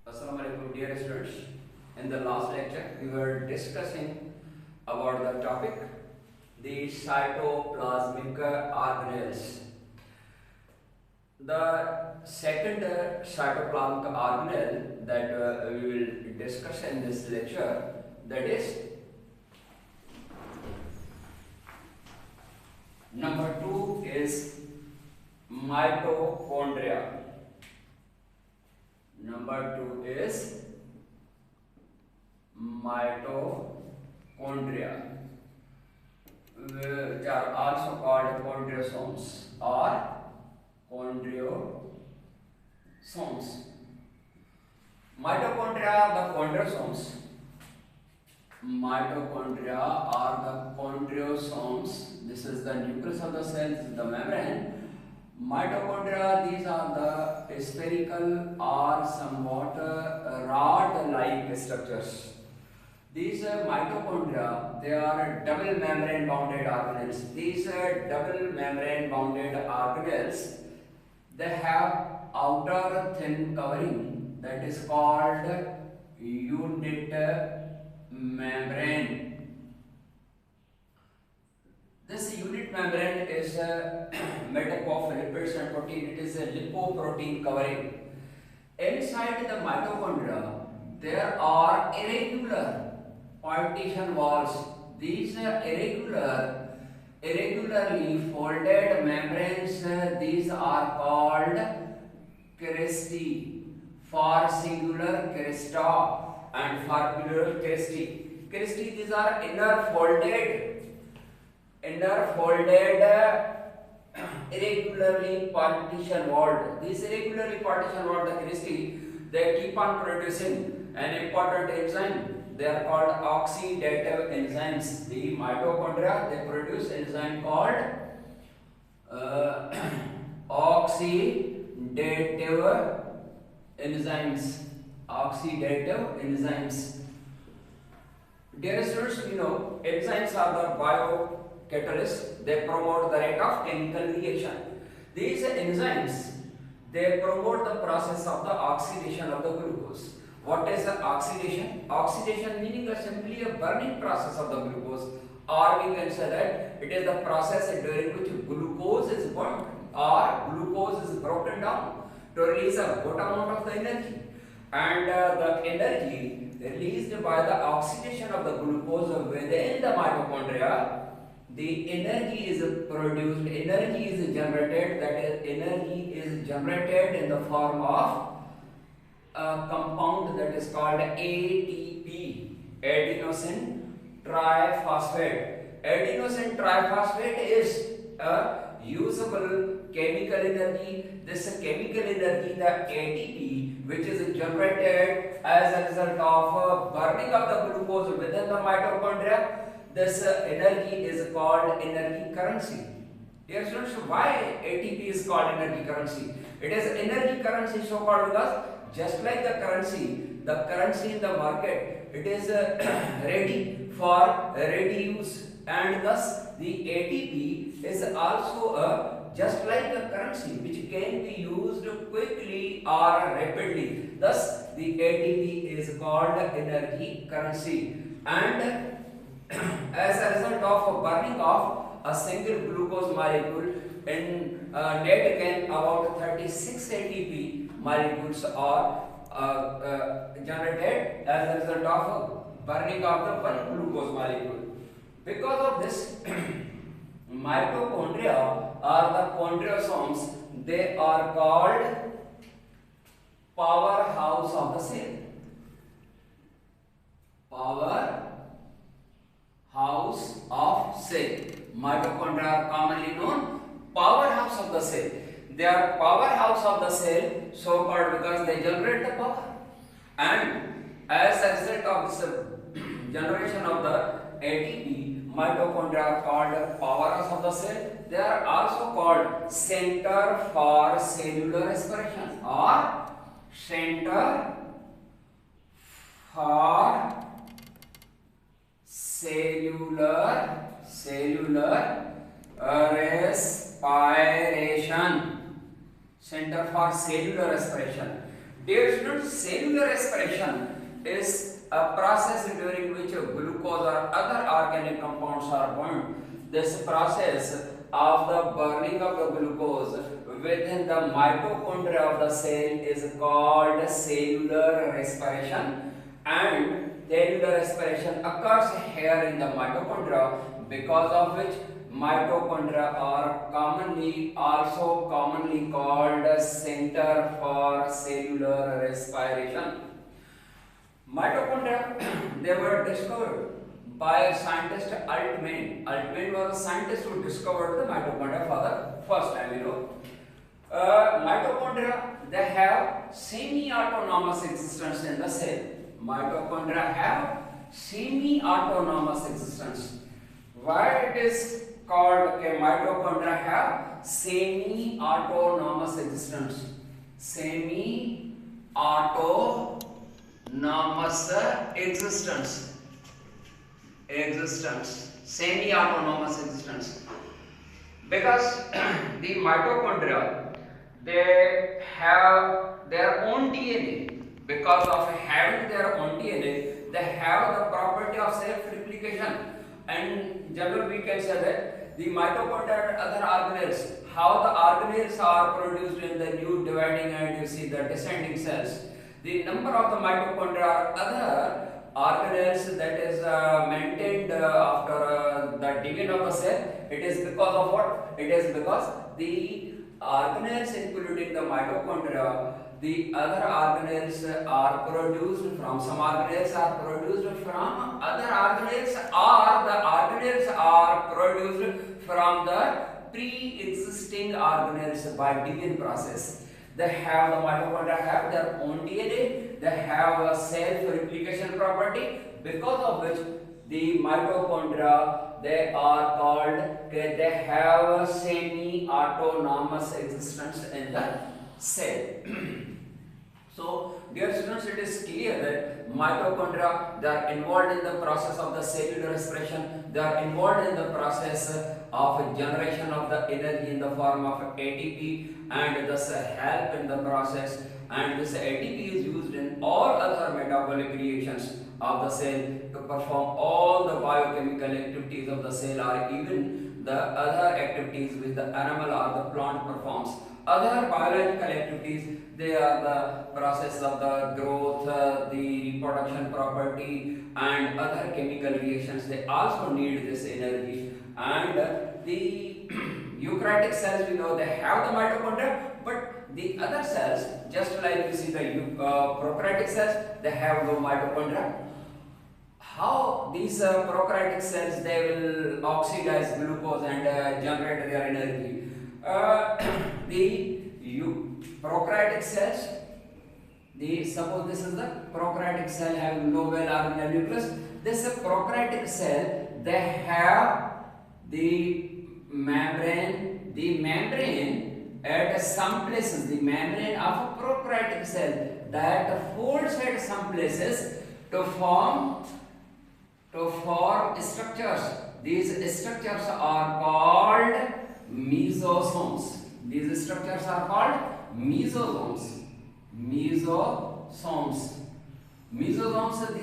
Assalamu alaikum, dear students. In the last lecture, we were discussing about the topic the cytoplasmic organelles. The second cytoplasmic organelle that we will discuss in this lecture, that is number 2 is mitochondria. Number 2 is mitochondria, which are also called chondrosomes or chondrosomes. Mitochondria are the chondrosomes. Mitochondria are the chondrosomes. This is the nucleus of the cell, this is the membrane. Mitochondria, these are the spherical or somewhat rod-like structures. These mitochondria, they are double membrane bounded organelles. These double membrane bounded organelles, they have outer thin covering that is called unit membrane. This unit membrane is made up of lipids and protein. It is a lipoprotein covering. Inside the mitochondria, there are irregular partition walls. These irregularly folded membranes, these are called cristae, for singular crista and for plural cristae. Cristae, these are inner folded irregularly partition walled. These irregularly partition walled, the cristae, they keep on producing an important enzyme. They are called oxidative enzymes. The mitochondria, they produce enzyme called oxidative enzymes. Oxidative enzymes. Dear students, we know enzymes are the biocatalysts. They promote the rate of chemical reaction. These enzymes, they promote the process of the oxidation of the glucose. What is the oxidation? Oxidation meaning simply a burning process of the glucose, or we can say that it is the process during which glucose is burnt or glucose is broken down to release a good amount of the energy. And the energy released by the oxidation of the glucose within the mitochondria, the energy is produced, energy is generated, that is, energy is generated in the form of a compound that is called ATP, adenosine triphosphate. Adenosine triphosphate is a usable chemical energy. This chemical energy, the ATP, which is generated as a result of burning of the glucose within the mitochondria, this energy is called energy currency. Dear students, why ATP is called energy currency? It is energy currency so called because just like the currency in the market, it is ready for ready use, and thus the ATP is also just like a currency which can be used quickly or rapidly. Thus the ATP is called energy currency, and as a result of burning of a single glucose molecule, in net gain about 36 ATP molecules are generated as a result of burning of the one glucose molecule. Because of this, mitochondria are the chondrosomes. They are called powerhouse of the cell. Powerhouse of cell. Mitochondria are commonly known powerhouse of the cell. They are powerhouse of the cell, so called because they generate the power. And as a result of this generation of the ATP, mitochondria are called powerhouse of the cell. They are also called center for cellular expression or center for cellular respiration. Center for cellular respiration. Dear students, cellular respiration is a process during which glucose or other organic compounds are burned. This process of the burning of the glucose within the mitochondria of the cell is called cellular respiration, and cellular respiration occurs here in the mitochondria, because of which mitochondria are commonly called center for cellular respiration. Mitochondria they were discovered by scientist Altman. Altman was a scientist who discovered the mitochondria for the first time. Mitochondria they have semi-autonomous existence in the cell. Mitochondria have semi-autonomous existence. Why it is called mitochondria have semi-autonomous existence? Semi-autonomous semi-autonomous existence, because the mitochondria they have their own DNA. Because of having their own DNA, they have the property of self-replication. And in general, we can say that the mitochondria and other organelles, how the organelles are produced in the new dividing and you see the descending cells. The number of the mitochondria or other organelles that is maintained after the division of the cell, it is because of what? It is because the organelles including the mitochondria, the other organelles are produced from, some organelles are produced from other organelles, or the organelles are produced from the pre-existing organelles by division process. They have, the mitochondria have their own DNA, they have a self-replication property, because of which the mitochondria they are called, they have a semi-autonomous existence in the cell. So, dear students, it is clear that mitochondria they are involved in the process of the cellular respiration. They are involved in the process of generation of the energy in the form of ATP, and thus help in the process. And this ATP is used in all other metabolic reactions of the cell to perform all the biochemical activities of the cell, or even the other activities which the animal or the plant performs. Other biological activities, they are the process of the growth, the reproduction property, and other chemical reactions. They also need this energy. And the eukaryotic cells, we know they have the mitochondria, but the other cells, just like you see the prokaryotic cells, they have no mitochondria. How these prokaryotic cells they will oxidize glucose and generate their energy? The prokaryotic cells, suppose this is the prokaryotic cell having no well-organized nucleus. This prokaryotic cell they have the membrane. The membrane at some places, the membrane of a prokaryotic cell that folds at some places to form structures. These structures are called mesosomes. These structures are called mesosomes. Mesosomes, these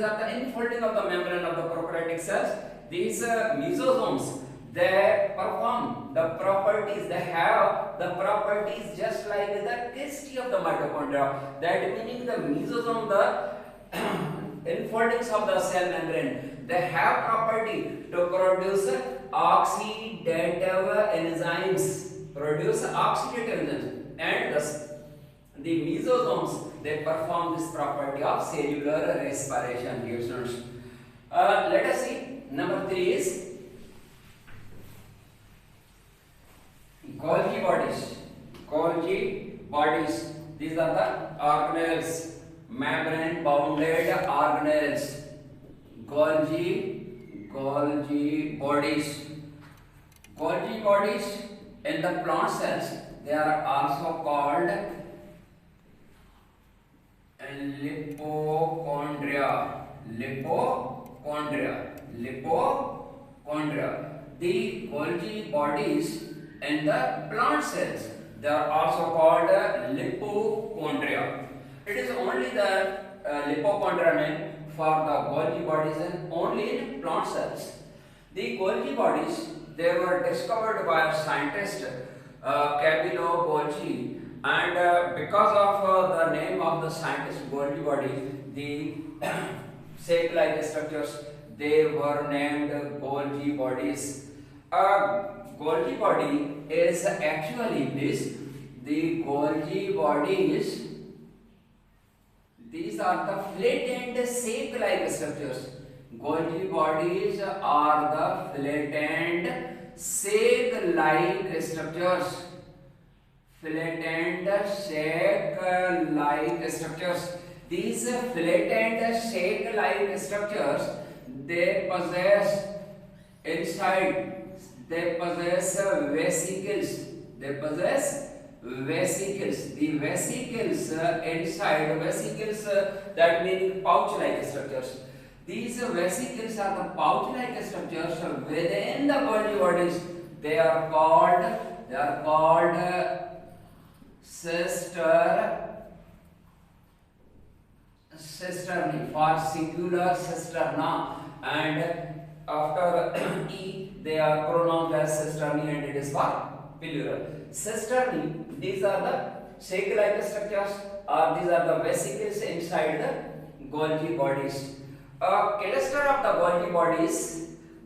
are the infolding of the membrane of the prokaryotic cells. These mesosomes, they perform the properties, they have the properties just like the chemistry of the mitochondria. That meaning the mesosome, the infoldings of the cell membrane, they have property to produce oxidative enzymes, and thus the mesosomes they perform this property of cellular respiration. Dear students, let us see. Number 3 is Golgi bodies. Golgi bodies. These are the organelles, membrane bounded organelles. Golgi bodies. Golgi bodies in the plant cells, they are also called lipochondria. The Golgi bodies in the plant cells, they are also called lipochondria. It is only the lipocontramin for the Golgi bodies and only in plant cells. The Golgi bodies, they were discovered by a scientist, Camillo Golgi, and because of the name of the scientist Golgi body, the sac-like structures, they were named Golgi bodies. Golgi body is actually this. The Golgi bodies, these are the flattened sac-like structures. Golgi bodies are the flattened sac-like structures. Flattened sac-like structures. These flattened sac-like structures, they possess inside, they possess vesicles. They possess vesicles. The vesicles inside, vesicles that mean pouch-like structures. These vesicles are the pouch-like structures within the Golgi bodies. They are called cisternae for singular cisterna, and after e they are pronounced as cisternae and it is for plural. Cisternae, these are the sac-like structures, or these are the vesicles inside the Golgi bodies. A cluster of the Golgi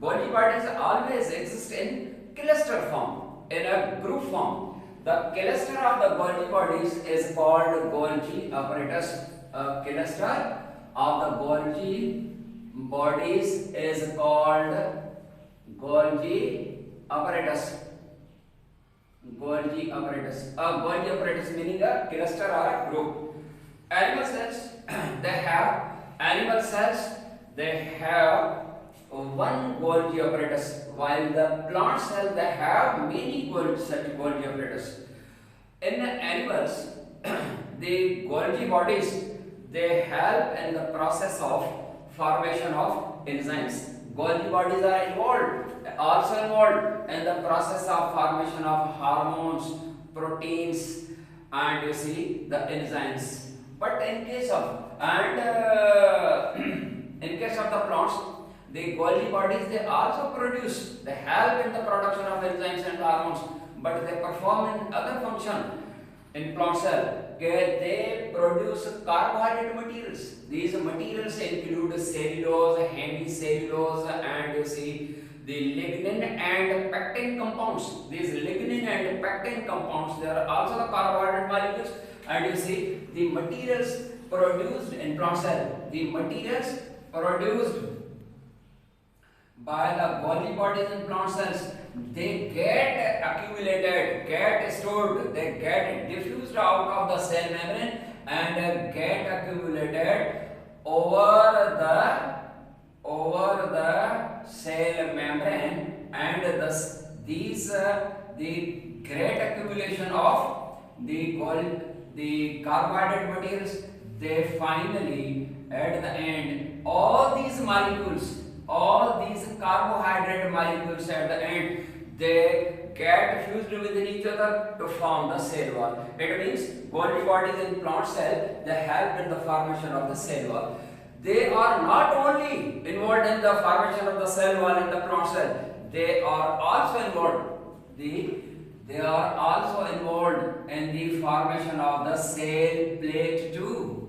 bodies always exist in cluster form, in a group form. The cluster of the Golgi bodies is called Golgi apparatus. A cluster of the Golgi bodies is called Golgi apparatus. Golgi apparatus. A Golgi apparatus meaning a cluster or a group. Animal cells, they have one Golgi apparatus, while the plant cell they have many such Golgi apparatus. In animals, the Golgi bodies, they help in the process of formation of enzymes. Golgi bodies are also involved in the process of formation of hormones, proteins, and you see the enzymes. But in case of in case of the plants, the Golgi bodies, they also produce, they help in the production of enzymes and hormones, but they perform in other function in plant cell. They produce carbohydrate materials. These materials include cellulose, hemicellulose, and you see the lignin and pectin compounds. These lignin and pectin compounds, they are also the carbohydrate molecules, and you see the materials produced in plant cell. The materials produced by the Golgi bodies in plant cells, they get accumulated, get stored, they get diffused out of the cell membrane and get accumulated over the cell membrane, and thus the great accumulation of the carbohydrate materials, they finally at the end all these carbohydrate molecules at the end, they get fused within each other to form the cell wall. It means Golgi bodies in plant cell, they help in the formation of the cell wall. They are not only involved in the formation of the cell wall in the plant cell, they are also involved in the formation of the cell plate too.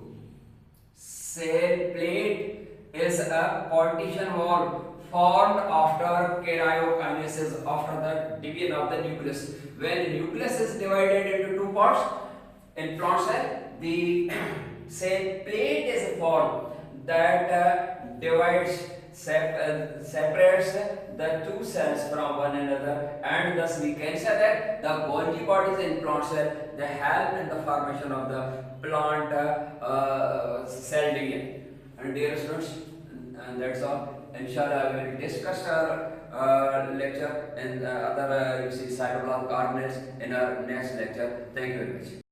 Cell plate is a partition wall formed after karyokinesis, after the division of the nucleus. When the nucleus is divided into two parts in plant cell, the cell plate is formed that separates the two cells from one another, and thus we can say that the Golgi bodies in plant cell, they help in the formation of the plant cell division. And dear students, and that's all. Inshallah, we will discuss our lecture and other cytoplasmic organelles in our next lecture. Thank you very much.